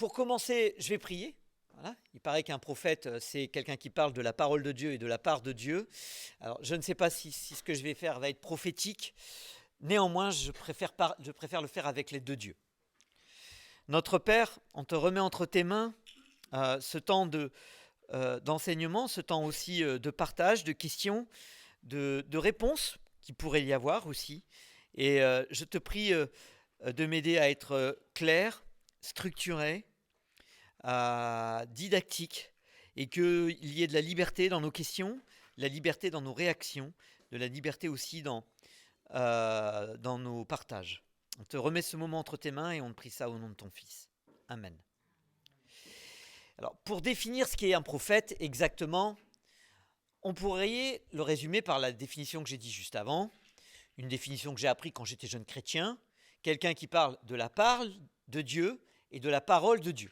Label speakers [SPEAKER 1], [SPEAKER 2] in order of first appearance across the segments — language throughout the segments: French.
[SPEAKER 1] pour commencer, je vais prier. Voilà. Il paraît qu'un prophète, c'est quelqu'un qui parle de la parole de Dieu et de la part de Dieu. Alors, je ne sais pas si ce que je vais faire va être prophétique. Néanmoins, je préfère le faire avec l'aide de Dieu. Notre Père, on te remet entre tes mains ce temps d'enseignement, ce temps aussi de partage, de questions, de réponses qui pourrait y avoir aussi. Et je te prie de m'aider à être clair, structuré, didactique, et qu'il y ait de la liberté dans nos questions, de la liberté dans nos réactions, de la liberté aussi dans nos partages. On te remet ce moment entre tes mains et on te prie ça au nom de ton Fils. Amen. Alors, pour définir ce qu'est un prophète exactement, on pourrait le résumer par la définition que j'ai dit juste avant, une définition que j'ai appris quand j'étais jeune chrétien, quelqu'un qui parle de la parole de Dieu et de la parole de Dieu.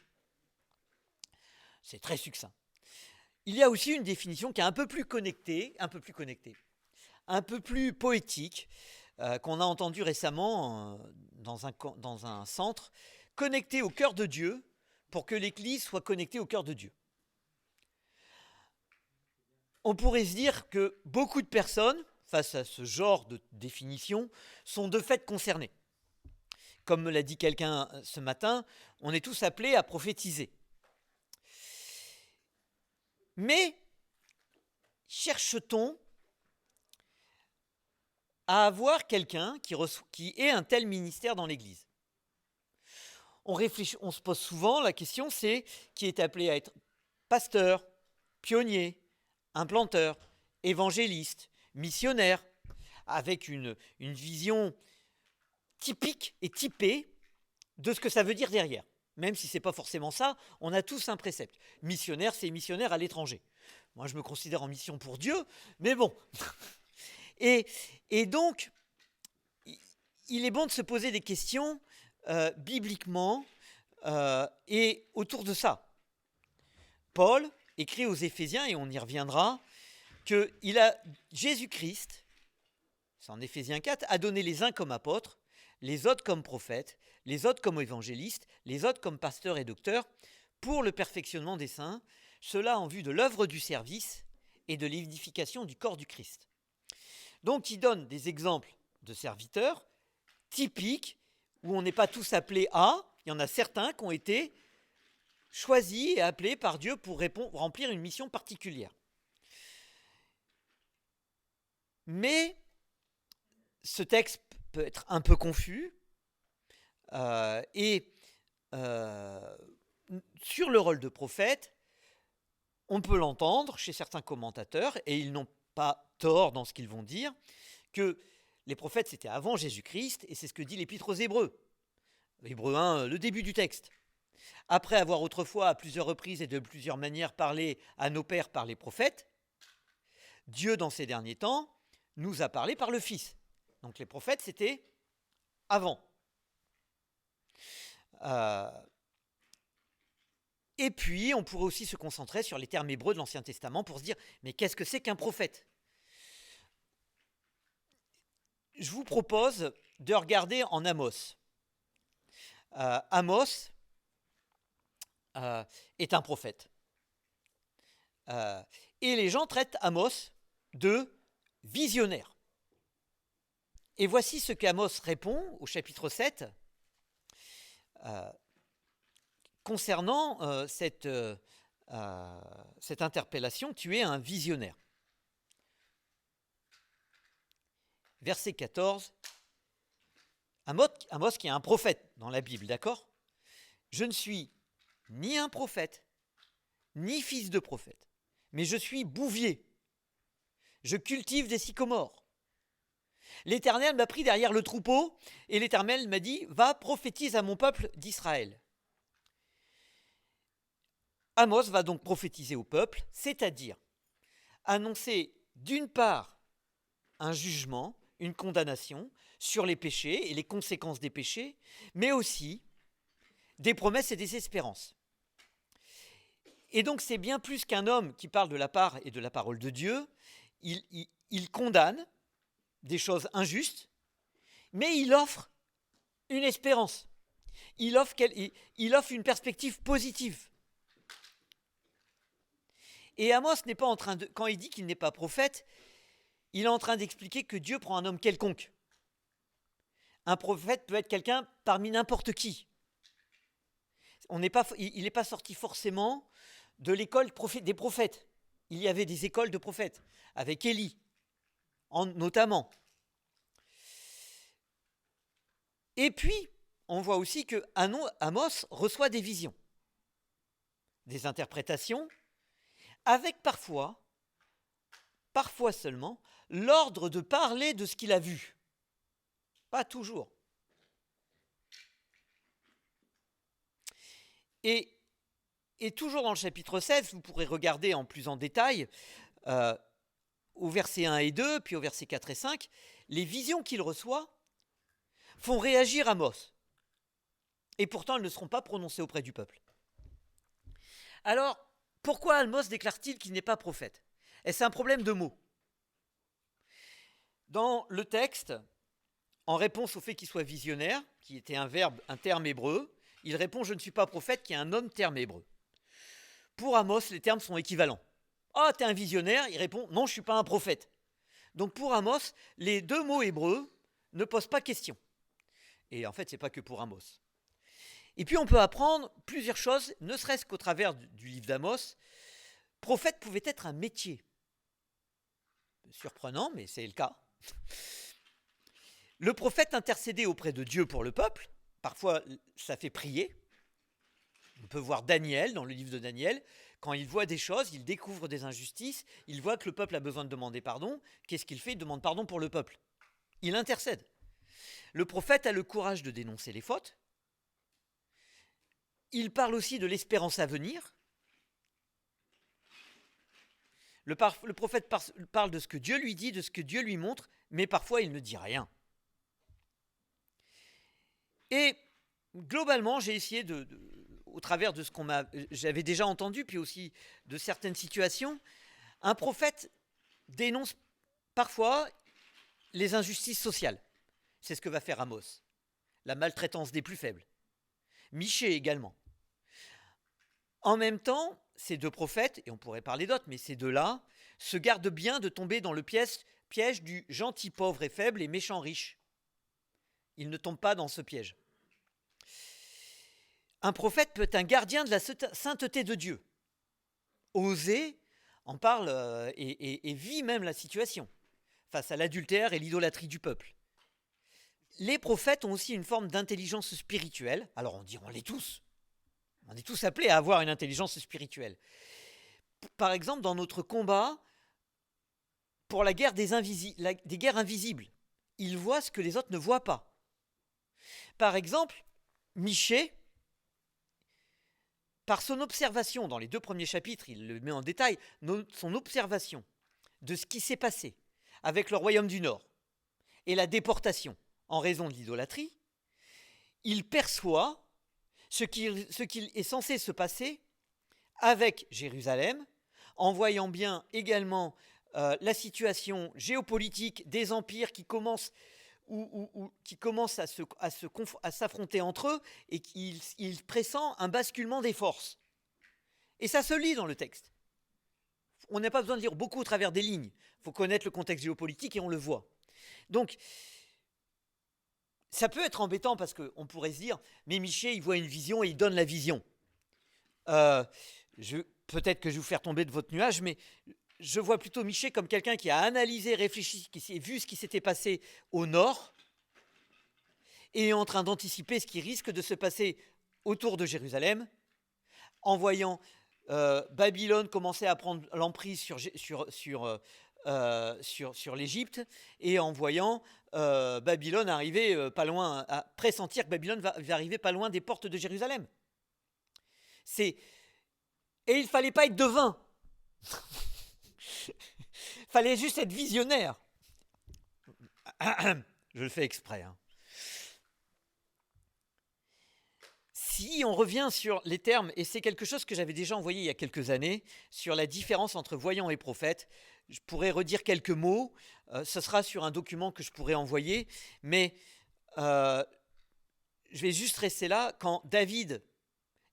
[SPEAKER 1] C'est très succinct. Il y a aussi une définition qui est un peu plus connectée, un peu plus poétique, qu'on a entendue récemment dans un centre, connecté au cœur de Dieu pour que l'Église soit connectée au cœur de Dieu. On pourrait se dire que beaucoup de personnes, face à ce genre de définition, sont de fait concernées. Comme me l'a dit quelqu'un ce matin, on est tous appelés à prophétiser. Mais cherche-t-on à avoir quelqu'un qui ait un tel ministère dans l'Église? On se pose souvent la question, c'est qui est appelé à être pasteur, pionnier, implanteur, évangéliste, missionnaire, avec une vision typique et typée de ce que ça veut dire derrière. Même si ce n'est pas forcément ça, on a tous un précepte. Missionnaire, c'est missionnaire à l'étranger. Moi, je me considère en mission pour Dieu, mais bon. Et donc, il est bon de se poser des questions bibliquement et autour de ça. Paul écrit aux Éphésiens, et on y reviendra, que Jésus-Christ, c'est en Éphésiens 4, a donné les uns comme apôtres, les autres comme prophètes, les autres comme évangélistes, les autres comme pasteurs et docteurs, pour le perfectionnement des saints, cela en vue de l'œuvre du service et de l'édification du corps du Christ. Donc il donne des exemples de serviteurs typiques, où on n'est pas tous appelés à, il y en a certains qui ont été choisis et appelés par Dieu pour remplir une mission particulière. Mais ce texte peut être un peu confus sur le rôle de prophète, on peut l'entendre chez certains commentateurs, et ils n'ont pas tort dans ce qu'ils vont dire, que les prophètes c'était avant Jésus-Christ, et c'est ce que dit l'Épître aux Hébreux. Hébreux 1, le début du texte. Après avoir autrefois à plusieurs reprises et de plusieurs manières parlé à nos pères par les prophètes, Dieu dans ces derniers temps nous a parlé par le Fils. Donc les prophètes c'était avant. Et puis on pourrait aussi se concentrer sur les termes hébreux de l'Ancien Testament pour se dire mais qu'est-ce que c'est qu'un prophète? Je vous propose de regarder en Amos. Amos est un prophète. Et les gens traitent Amos de visionnaire. Et voici ce qu'Amos répond au chapitre 7 concernant cette interpellation, tu es un visionnaire. Verset 14, Amos qui est un prophète dans la Bible, d'accord? Je ne suis ni un prophète, ni fils de prophète, mais je suis bouvier. Je cultive des sycomores. L'Éternel m'a pris derrière le troupeau et l'Éternel m'a dit, va prophétise à mon peuple d'Israël. Amos va donc prophétiser au peuple, c'est-à-dire annoncer d'une part un jugement, une condamnation sur les péchés et les conséquences des péchés, mais aussi des promesses et des espérances. Et donc c'est bien plus qu'un homme qui parle de la part et de la parole de Dieu, il condamne des choses injustes, mais il offre une espérance. Il offre une perspective positive. Et Amos n'est pas en train de, quand il dit qu'il n'est pas prophète, il est en train d'expliquer que Dieu prend un homme quelconque. Un prophète peut être quelqu'un parmi n'importe qui. Il n'est pas sorti forcément de l'école des prophètes. Il y avait des écoles de prophètes, avec Élie, notamment. Et puis, on voit aussi que Amos reçoit des visions, des interprétations, avec parfois seulement, l'ordre de parler de ce qu'il a vu. Pas toujours. Et toujours dans le chapitre 16, vous pourrez regarder en plus en détail, au verset 1 et 2, puis au verset 4 et 5, les visions qu'il reçoit font réagir Amos. Et pourtant, elles ne seront pas prononcées auprès du peuple. Alors, pourquoi Amos déclare-t-il qu'il n'est pas prophète ? Est-ce un problème de mots ? Dans le texte, en réponse au fait qu'il soit visionnaire, qui était un terme hébreu, il répond « Je ne suis pas prophète », qui est un terme hébreu. Pour Amos, les termes sont équivalents. « Ah, t'es un visionnaire », il répond « Non, je ne suis pas un prophète ». Donc pour Amos, les deux mots hébreux ne posent pas question. Et en fait, ce n'est pas que pour Amos. Et puis on peut apprendre plusieurs choses, ne serait-ce qu'au travers du livre d'Amos. Prophète pouvait être un métier. Surprenant, mais c'est le cas. Le prophète intercédait auprès de Dieu pour le peuple. Parfois, ça fait prier. On peut voir Daniel, dans le livre de Daniel, quand il voit des choses, il découvre des injustices, il voit que le peuple a besoin de demander pardon. Qu'est-ce qu'il fait ? Il demande pardon pour le peuple. Il intercède. Le prophète a le courage de dénoncer les fautes. Il parle aussi de l'espérance à venir. Le prophète parle de ce que Dieu lui dit, de ce que Dieu lui montre, mais parfois il ne dit rien. Et globalement, j'ai essayé au travers de ce j'avais déjà entendu, puis aussi de certaines situations, un prophète dénonce parfois les injustices sociales. C'est ce que va faire Amos. La maltraitance des plus faibles. Michée également. En même temps, ces deux prophètes, et on pourrait parler d'autres, mais ces deux-là, se gardent bien de tomber dans le piège du gentil pauvre et faible et méchant riche. Ils ne tombent pas dans ce piège. Un prophète peut être un gardien de la sainteté de Dieu. Osée en parle et vit même la situation face à l'adultère et l'idolâtrie du peuple. Les prophètes ont aussi une forme d'intelligence spirituelle. Alors on est tous appelés à avoir une intelligence spirituelle. Par exemple, dans notre combat pour la guerre des guerres invisibles, ils voient ce que les autres ne voient pas. Par exemple, Michée, par son observation, dans les 2 premiers chapitres, il le met en détail, son observation de ce qui s'est passé avec le royaume du Nord et la déportation en raison de l'idolâtrie, il perçoit ce qu'il est censé se passer avec Jérusalem, en voyant bien également la situation géopolitique des empires qui commencent à s'affronter entre eux et qu'il pressent un basculement des forces. Et ça se lit dans le texte. On n'a pas besoin de lire beaucoup au travers des lignes. Il faut connaître le contexte géopolitique et on le voit. Donc, ça peut être embêtant parce qu'on pourrait se dire, mais Michée, il voit une vision et il donne la vision. Peut-être que je vais vous faire tomber de votre nuage, mais je vois plutôt Michée comme quelqu'un qui a analysé, réfléchi, qui a vu ce qui s'était passé au nord et est en train d'anticiper ce qui risque de se passer autour de Jérusalem, en voyant Babylone commencer à prendre l'emprise sur l'Égypte et en voyant Babylone arriver pas loin, à pressentir que Babylone va arriver pas loin des portes de Jérusalem. Et il ne fallait pas être devin. Il fallait juste être visionnaire. Je le fais exprès. Hein. Si on revient sur les termes, et c'est quelque chose que j'avais déjà envoyé il y a quelques années, sur la différence entre voyant et prophète, je pourrais redire quelques mots, ce sera sur un document que je pourrais envoyer, mais je vais juste rester là. Quand David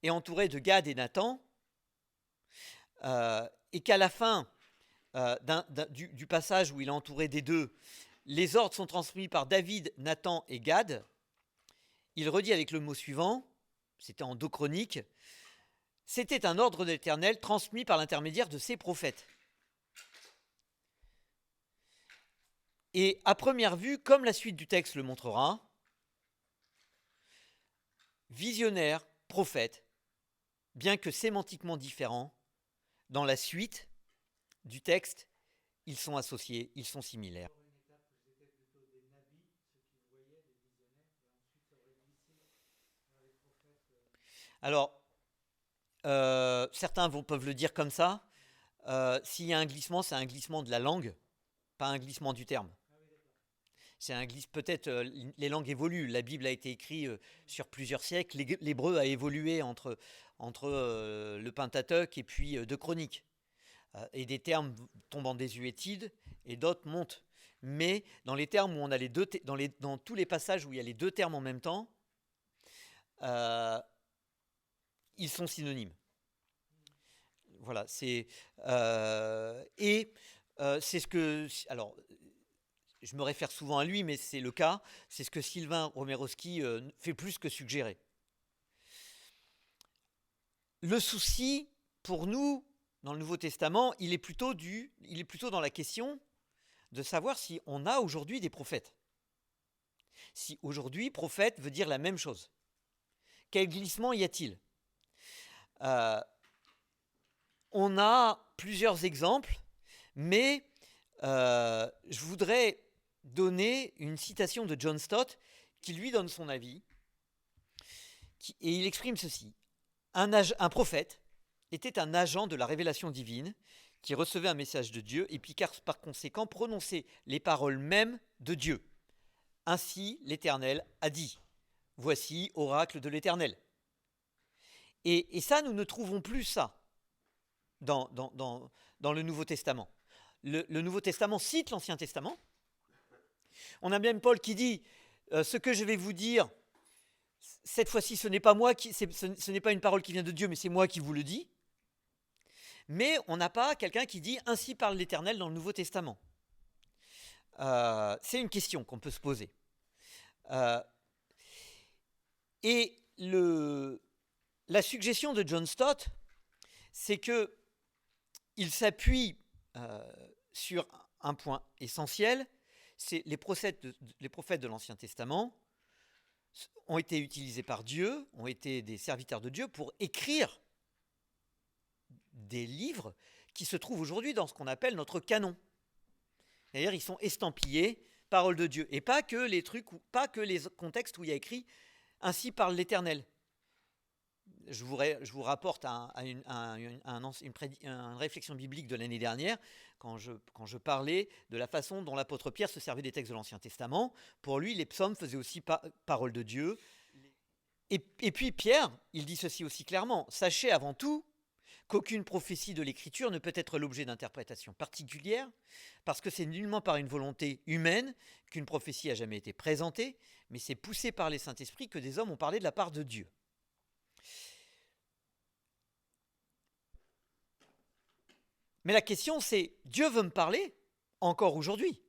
[SPEAKER 1] est entouré de Gad et Nathan, et qu'à la fin du passage où il est entouré des deux, les ordres sont transmis par David, Nathan et Gad, il redit avec le mot suivant, c'était en 2 Chroniques, c'était un ordre de l'Éternel transmis par l'intermédiaire de ses prophètes. Et à première vue, comme la suite du texte le montrera, visionnaire, prophète, bien que sémantiquement différents, dans la suite du texte, ils sont associés, ils sont similaires. Alors, certains peuvent le dire comme ça. S'il y a un glissement, c'est un glissement de la langue, pas un glissement du terme. C'est un glissement. Peut-être les langues évoluent. La Bible a été écrite sur plusieurs siècles. L'hébreu a évolué entre le Pentateuque et puis 2 Chroniques. Et des termes tombent en désuétude et d'autres montent. Mais dans les termes où on a les deux, dans tous les passages où il y a les deux termes en même temps, ils sont synonymes. Voilà, c'est c'est ce que. Alors, je me réfère souvent à lui, mais c'est le cas. C'est ce que Sylvain Romerowski fait plus que suggérer. Le souci pour nous dans le Nouveau Testament, il est plutôt dans la question de savoir si on a aujourd'hui des prophètes. Si aujourd'hui prophète veut dire la même chose. Quel glissement y a-t-il ? On a plusieurs exemples, mais je voudrais donner une citation de John Stott qui lui donne son avis. Et il exprime ceci. Un prophète était un agent de la révélation divine qui recevait un message de Dieu et puis par conséquent prononçait les paroles mêmes de Dieu. Ainsi l'Éternel a dit. Voici, oracle de l'Éternel. Et ça, nous ne trouvons plus ça dans le Nouveau Testament. Le Nouveau Testament cite l'Ancien Testament. On a même Paul qui dit ce que je vais vous dire, cette fois-ci, ce n'est pas moi ce n'est pas une parole qui vient de Dieu, mais c'est moi qui vous le dis. Mais on n'a pas quelqu'un qui dit ainsi parle l'Éternel dans le Nouveau Testament. C'est une question qu'on peut se poser. Et la suggestion de John Stott, c'est que il s'appuie sur un point essentiel, c'est les prophètes de l'Ancien Testament ont été utilisés par Dieu, ont été des serviteurs de Dieu pour écrire des livres qui se trouvent aujourd'hui dans ce qu'on appelle notre canon. D'ailleurs, ils sont estampillés parole de Dieu, et pas que les contextes où il y a écrit ainsi parle l'Éternel. Je vous rapporte une réflexion biblique de l'année dernière, quand je parlais de la façon dont l'apôtre Pierre se servait des textes de l'Ancien Testament. Pour lui, les psaumes faisaient aussi parole de Dieu. Et puis Pierre, il dit ceci aussi clairement, « Sachez avant tout qu'aucune prophétie de l'Écriture ne peut être l'objet d'interprétation particulière, parce que c'est nullement par une volonté humaine qu'une prophétie a jamais été présentée, mais c'est poussé par les Saint-Esprits que des hommes ont parlé de la part de Dieu. » Mais la question c'est, Dieu veut me parler encore aujourd'hui.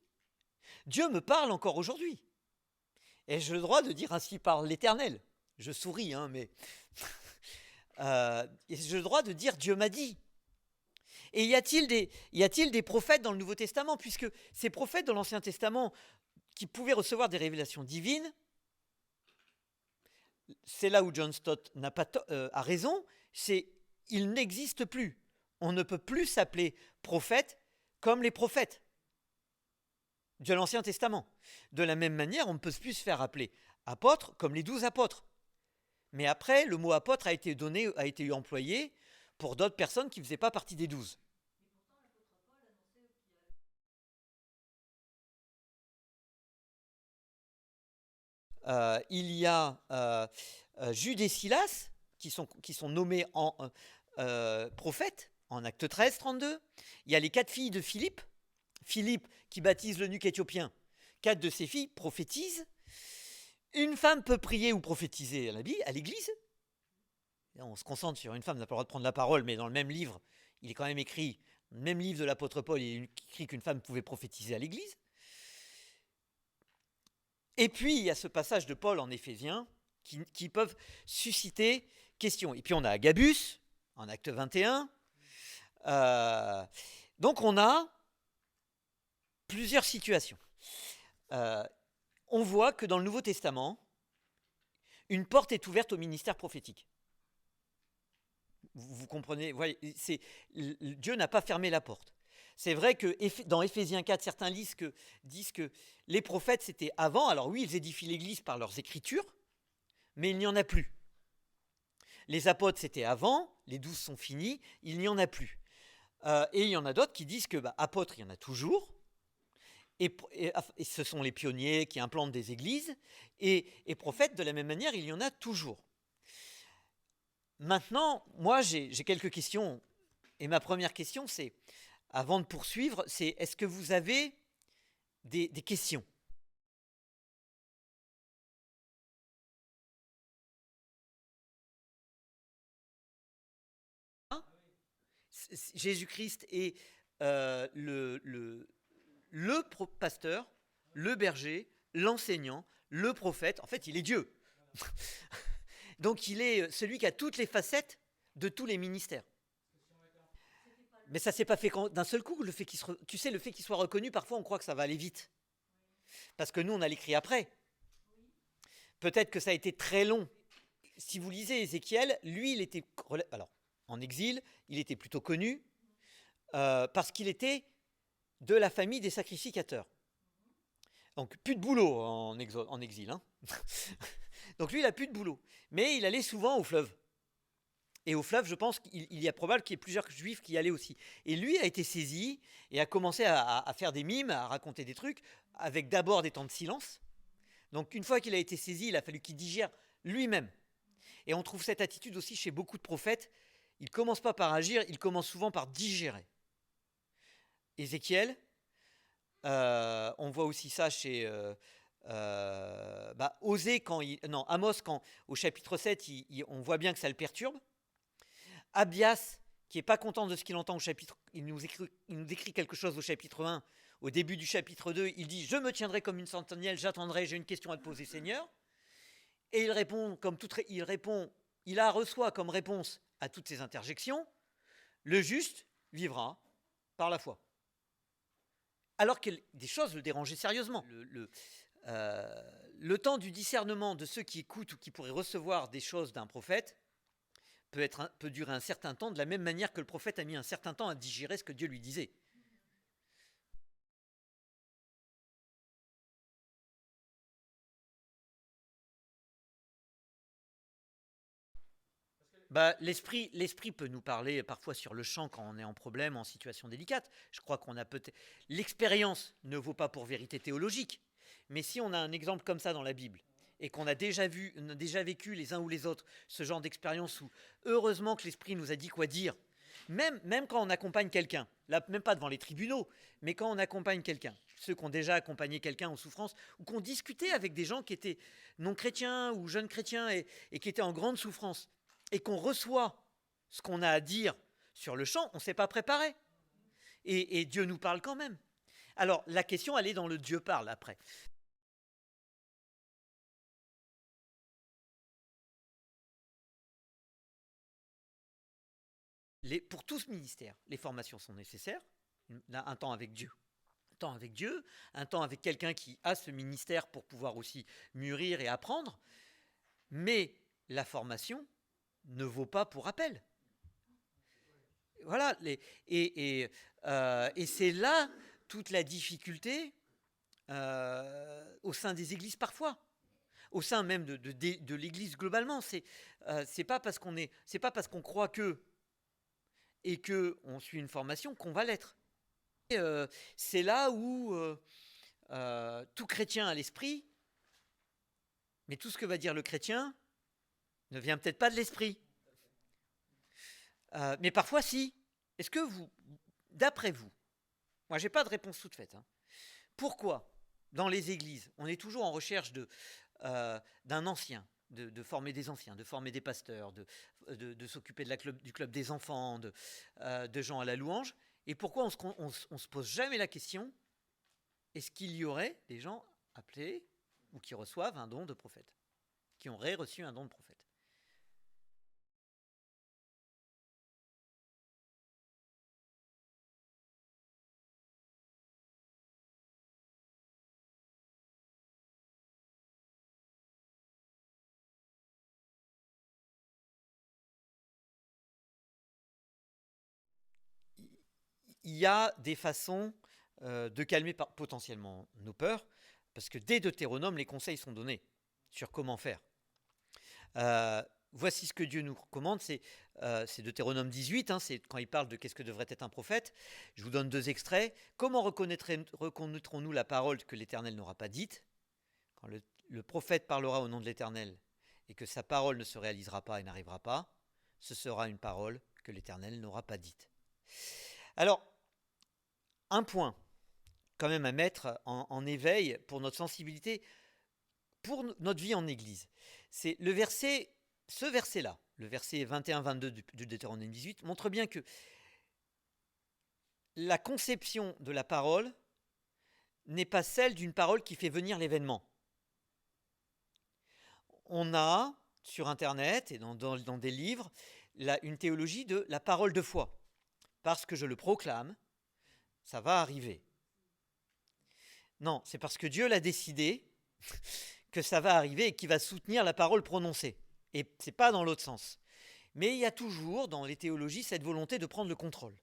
[SPEAKER 1] Dieu me parle encore aujourd'hui. Et j'ai le droit de dire ainsi parle l'Éternel. Je souris, mais j'ai le droit de dire Dieu m'a dit. Et y a-t-il des prophètes dans le Nouveau Testament, puisque ces prophètes dans l'Ancien Testament qui pouvaient recevoir des révélations divines, c'est là où John Stott a raison, c'est ils n'existent plus. On ne peut plus s'appeler prophète comme les prophètes de l'Ancien Testament. De la même manière, on ne peut plus se faire appeler apôtre comme les 12 apôtres. Mais après, le mot apôtre a été employé pour d'autres personnes qui ne faisaient pas partie des 12. Il y a Jude et Silas qui sont nommés en prophètes en Acte 13, 32. Il y a les 4 filles de Philippe qui baptise l'eunuque éthiopien. 4 de ses filles prophétisent. Une femme peut prier ou prophétiser à l'église. On se concentre sur une femme, n'a pas le droit de prendre la parole, mais dans le même livre, il est quand même écrit, dans le même livre de l'apôtre Paul, il est écrit qu'une femme pouvait prophétiser à l'église. Et puis, il y a ce passage de Paul en Éphésiens qui peuvent susciter question. Et puis, on a Agabus, en acte 21. Donc, on a plusieurs situations. On voit que dans le Nouveau Testament, une porte est ouverte au ministère prophétique. Vous comprenez, voyez, Dieu n'a pas fermé la porte. C'est vrai que dans Éphésiens 4, certains disent que les prophètes, c'était avant. Alors oui, ils édifient l'Église par leurs écritures, mais il n'y en a plus. Les apôtres, c'était avant, les 12 sont finis, il n'y en a plus. Et il y en a d'autres qui disent que apôtres, il y en a toujours, et ce sont les pionniers qui implantent des églises, et prophètes, de la même manière, il y en a toujours. Maintenant, moi, j'ai quelques questions, et ma première question, c'est, avant de poursuivre, c'est est-ce que vous avez des questions ? Jésus-Christ est le pasteur, le berger, l'enseignant, le prophète. En fait, il est Dieu. Donc, il est celui qui a toutes les facettes de tous les ministères. Mais ça ne s'est pas fait d'un seul coup. Le fait qu'il soit reconnu, parfois, on croit que ça va aller vite. Parce que nous, on a l'écrit après. Peut-être que ça a été très long. Si vous lisez Ézéchiel, lui, il était... Alors, en exil, il était plutôt connu parce qu'il était de la famille des sacrificateurs. Donc, plus de boulot en exil. Hein. Donc, lui, il n'a plus de boulot. Mais il allait souvent au fleuve. Et au fleuve, je pense qu'il y a probable qu'il y ait plusieurs juifs qui y allaient aussi. Et lui a été saisi et a commencé à faire des mimes, à raconter des trucs, avec d'abord des temps de silence. Donc, une fois qu'il a été saisi, il a fallu qu'il digère lui-même. Et on trouve cette attitude aussi chez beaucoup de prophètes. Ils ne commencent pas par agir, ils commencent souvent par digérer. Ézéchiel, on voit aussi ça chez Osée, Amos, quand au chapitre 7, on voit bien que ça le perturbe. Abias, qui n'est pas content de ce qu'il entend au chapitre, il nous décrit quelque chose au chapitre 1. Au début du chapitre 2, il dit « Je me tiendrai comme une sentinelle, j'attendrai, j'ai une question à te poser, Seigneur. » Et il reçoit comme réponse à toutes ces interjections, le juste vivra par la foi. Alors que des choses le dérangeaient sérieusement. Le temps du discernement de ceux qui écoutent ou qui pourraient recevoir des choses d'un prophète peut durer un certain temps, de la même manière que le prophète a mis un certain temps à digérer ce que Dieu lui disait. L'esprit peut nous parler parfois sur le champ quand on est en problème, en situation délicate. Je crois qu'on a peut-être... L'expérience ne vaut pas pour vérité théologique. Mais si on a un exemple comme ça dans la Bible, et qu'on a déjà vécu les uns ou les autres ce genre d'expérience où heureusement que l'esprit nous a dit quoi dire, même quand on accompagne quelqu'un, là même pas devant les tribunaux, mais quand on accompagne quelqu'un, ceux qui ont déjà accompagné quelqu'un en souffrance, ou qui ont discuté avec des gens qui étaient non chrétiens ou jeunes chrétiens et qui étaient en grande souffrance, et qu'on reçoit ce qu'on a à dire sur le champ, on ne s'est pas préparé. Et Dieu nous parle quand même. Alors la question, elle est dans le Dieu parle après. Pour tout ce ministère, les formations sont nécessaires. Un temps avec Dieu. Un temps avec quelqu'un qui a ce ministère pour pouvoir aussi mûrir et apprendre. Mais la formation ne vaut pas pour appel. Voilà. Et c'est là toute la difficulté au sein des églises parfois. Au sein même de l'Église globalement, c'est pas parce qu'on croit que et que on suit une formation qu'on va l'être. Et c'est là où tout chrétien a l'esprit, mais tout ce que va dire le chrétien ne vient peut-être pas de l'esprit. Mais parfois si. Est-ce que d'après vous, moi j'ai pas de réponse toute faite. Hein, pourquoi dans les églises on est toujours en recherche d'un ancien, de former des anciens, de former des pasteurs, de s'occuper du club des enfants, de gens à la louange. Et pourquoi on se pose jamais la question, est-ce qu'il y aurait des gens appelés ou qui reçoivent un don de prophète, qui auraient reçu un don de prophète? Il y a des façons de calmer potentiellement nos peurs, parce que dès Deutéronome, les conseils sont donnés sur comment faire. Voici ce que Dieu nous recommande, c'est Deutéronome 18, hein, c'est quand il parle de qu'est-ce que devrait être un prophète. Je vous donne 2 extraits. Comment reconnaîtrons-nous la parole que l'Éternel n'aura pas dite? Quand le prophète parlera au nom de l'Éternel et que sa parole ne se réalisera pas et n'arrivera pas, ce sera une parole que l'Éternel n'aura pas dite. Alors, un point quand même à mettre en éveil pour notre sensibilité, pour notre vie en Église, c'est ce verset-là, le verset 21-22 du Deutéronome 18, montre bien que la conception de la parole n'est pas celle d'une parole qui fait venir l'événement. On a, sur Internet et dans des livres, une théologie de la parole de foi. Parce que je le proclame, ça va arriver. Non, c'est parce que Dieu l'a décidé que ça va arriver et qu'il va soutenir la parole prononcée. Et ce n'est pas dans l'autre sens. Mais il y a toujours dans les théologies cette volonté de prendre le contrôle.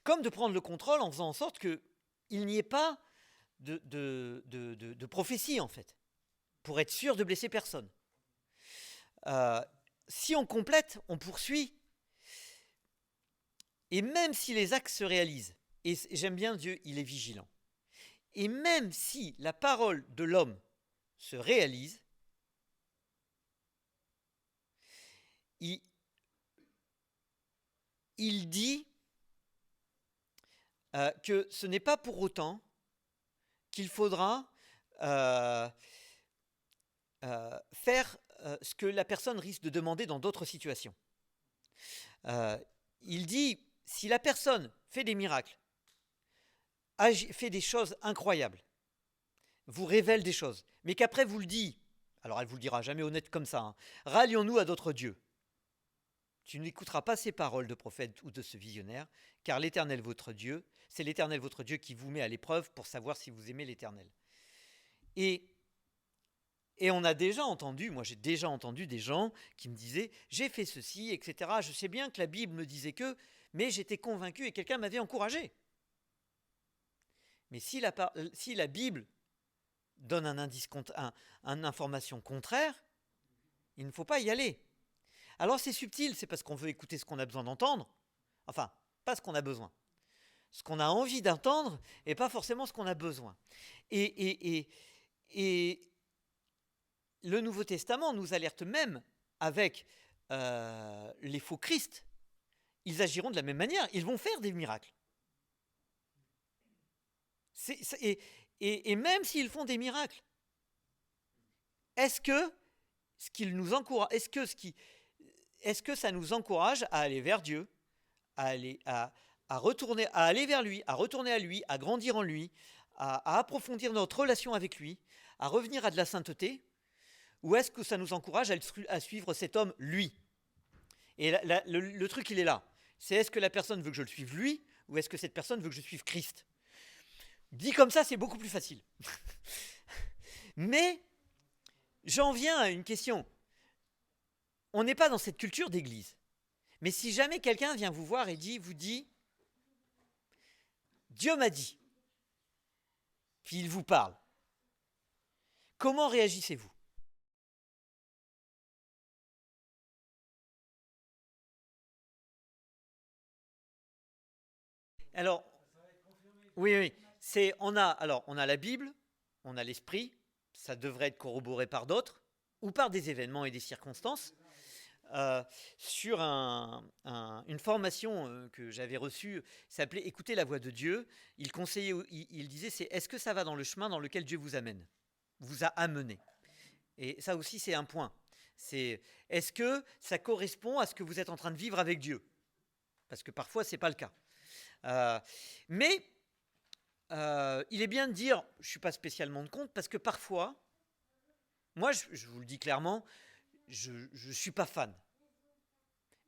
[SPEAKER 1] Comme de prendre le contrôle en faisant en sorte qu'il n'y ait pas de prophétie, en fait, pour être sûr de blesser personne. Si on complète, on poursuit. Et même si les actes se réalisent, et j'aime bien Dieu, il est vigilant, et même si la parole de l'homme se réalise, il dit que ce n'est pas pour autant qu'il faudra faire ce que la personne risque de demander dans d'autres situations. Il dit, si la personne fait des miracles, fait des choses incroyables, vous révèle des choses, mais qu'après vous le dit, alors elle vous le dira jamais honnête comme ça, hein, rallions-nous à d'autres dieux. Tu n'écouteras pas ces paroles de prophète ou de ce visionnaire, car l'Éternel votre Dieu, c'est l'Éternel votre Dieu qui vous met à l'épreuve pour savoir si vous aimez l'Éternel. Et on a déjà entendu, moi j'ai déjà entendu des gens qui me disaient, j'ai fait ceci, etc. Je sais bien que la Bible me disait que, mais j'étais convaincu et quelqu'un m'avait encouragé. Mais si la Bible donne un indice, une information contraire, il ne faut pas y aller. Alors c'est subtil, c'est parce qu'on veut écouter ce qu'on a besoin d'entendre. Enfin, pas ce qu'on a besoin. Ce qu'on a envie d'entendre et pas forcément ce qu'on a besoin. Et le Nouveau Testament nous alerte même avec les faux Christ. Ils agiront de la même manière. Ils vont faire des miracles. Et même s'ils font des miracles, est-ce que ce qu'ils nous encouragent, est-ce que ça nous encourage à aller vers Dieu, à retourner, à aller vers lui, à retourner à lui, à grandir en lui, à approfondir notre relation avec lui, à revenir à de la sainteté, ou est-ce que ça nous encourage à suivre cet homme, lui? Et le truc, il est là. C'est est-ce que la personne veut que je le suive lui, ou est-ce que cette personne veut que je suive Christ? Dit comme ça, c'est beaucoup plus facile. Mais j'en viens à une question. On n'est pas dans cette culture d'église. Mais si jamais quelqu'un vient vous voir et vous dit, Dieu m'a dit, puis il vous parle, comment réagissez-vous? Alors, oui. On a la Bible, on a l'esprit, ça devrait être corroboré par d'autres, ou par des événements et des circonstances. Sur une formation que j'avais reçue, s'appelait Écouter la voix de Dieu. Il conseillait, il disait, c'est est-ce que ça va dans le chemin dans lequel Dieu vous amène? vous a amené. Et ça aussi, c'est un point. C'est est-ce que ça correspond à ce que vous êtes en train de vivre avec Dieu? Parce que parfois, ce n'est pas le cas. Mais il est bien de dire, je ne suis pas spécialement de compte, parce que parfois, moi, je vous le dis clairement, je ne suis pas fan.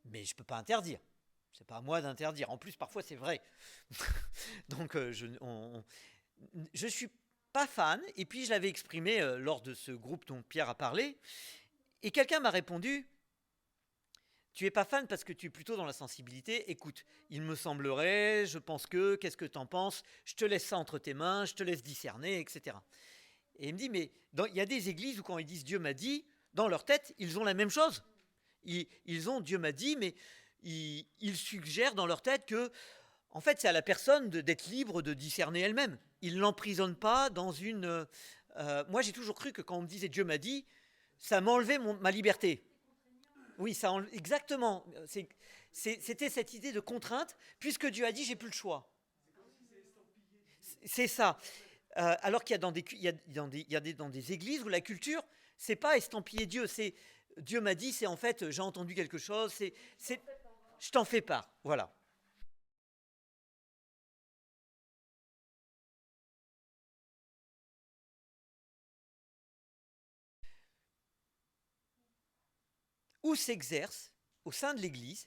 [SPEAKER 1] Mais je ne peux pas interdire. Ce n'est pas à moi d'interdire. En plus, parfois, c'est vrai. Donc, je ne suis pas fan. Et puis, je l'avais exprimé lors de ce groupe dont Pierre a parlé. Et quelqu'un m'a répondu, tu n'es pas fan parce que tu es plutôt dans la sensibilité. Écoute, il me semblerait, je pense que, qu'est-ce que tu en penses? Je te laisse ça entre tes mains, je te laisse discerner, etc. Et il me dit, mais il y a des églises où quand ils disent Dieu m'a dit, dans leur tête, ils ont la même chose. Ils ont Dieu m'a dit, mais ils suggèrent dans leur tête que, en fait, c'est à la personne d'être libre de discerner elle-même. Ils ne l'emprisonnent pas dans une... moi, j'ai toujours cru que quand on me disait Dieu m'a dit, ça m'enlevait ma liberté. Oui, exactement. C'était cette idée de contrainte, puisque Dieu a dit, j'ai plus le choix. C'est ça. Alors qu'il y a dans des églises où la culture, c'est pas estampiller Dieu, c'est Dieu m'a dit, c'est en fait j'ai entendu quelque chose, je t'en fais part. Voilà. Où s'exerce au sein de l'Église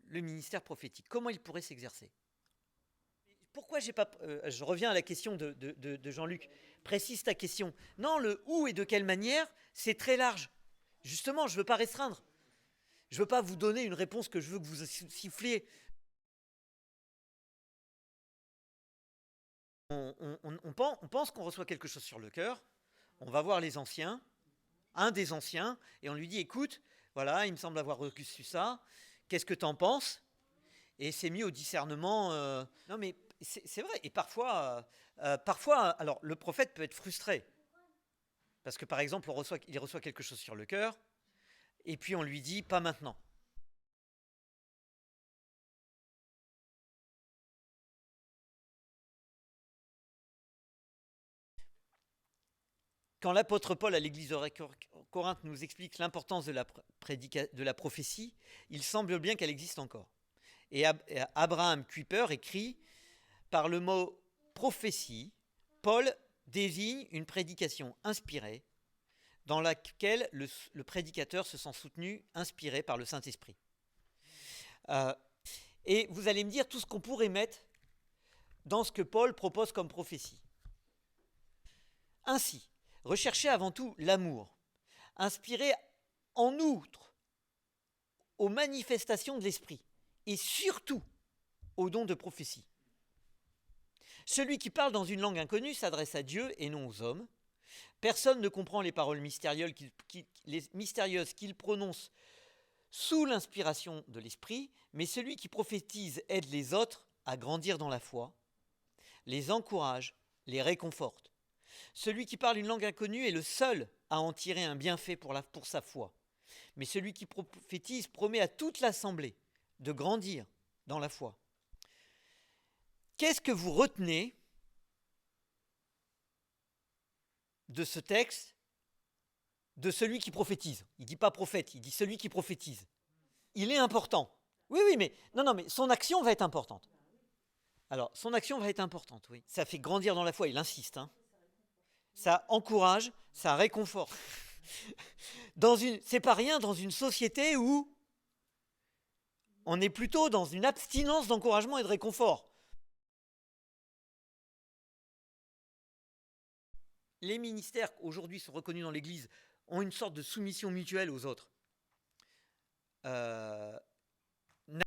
[SPEAKER 1] le ministère prophétique? Comment il pourrait s'exercer? Pourquoi j'ai pas... je reviens à la question de Jean-Luc. Précise ta question. Non, le où et de quelle manière, c'est très large. Justement, je ne veux pas restreindre. Je ne veux pas vous donner une réponse que je veux que vous siffliez. On pense qu'on reçoit quelque chose sur le cœur. On va voir les anciens, un des anciens, et on lui dit, écoute, voilà, il me semble avoir reçu ça. Qu'est-ce que tu en penses? Et c'est mis au discernement. Non, mais c'est vrai. Et parfois, alors le prophète peut être frustré. Parce que par exemple, il reçoit quelque chose sur le cœur, et puis on lui dit, pas maintenant. Quand l'apôtre Paul à l'église de Corinthe nous explique l'importance de la prophétie, il semble bien qu'elle existe encore. Et Abraham Kuyper écrit, par le mot prophétie, Paul désigne une prédication inspirée dans laquelle le prédicateur se sent soutenu, inspiré par le Saint-Esprit. Et vous allez me dire tout ce qu'on pourrait mettre dans ce que Paul propose comme prophétie. Ainsi, recherchez avant tout l'amour, inspiré en outre aux manifestations de l'esprit et surtout au don de prophétie. Celui qui parle dans une langue inconnue s'adresse à Dieu et non aux hommes. Personne ne comprend les paroles mystérieuses qu'il prononce sous l'inspiration de l'esprit, mais celui qui prophétise aide les autres à grandir dans la foi, les encourage, les réconforte. Celui qui parle une langue inconnue est le seul à en tirer un bienfait pour sa foi. Mais celui qui prophétise promet à toute l'assemblée de grandir dans la foi. Qu'est-ce que vous retenez de ce texte de celui qui prophétise? Il ne dit pas prophète, il dit celui qui prophétise. Il est important. Oui, mais son action va être importante. Alors, son action va être importante, oui. Ça fait grandir dans la foi, il insiste. Ça encourage, ça réconforte. C'est pas rien dans une société où on est plutôt dans une abstinence d'encouragement et de réconfort. Les ministères aujourd'hui sont reconnus dans l'Église ont une sorte de soumission mutuelle aux autres.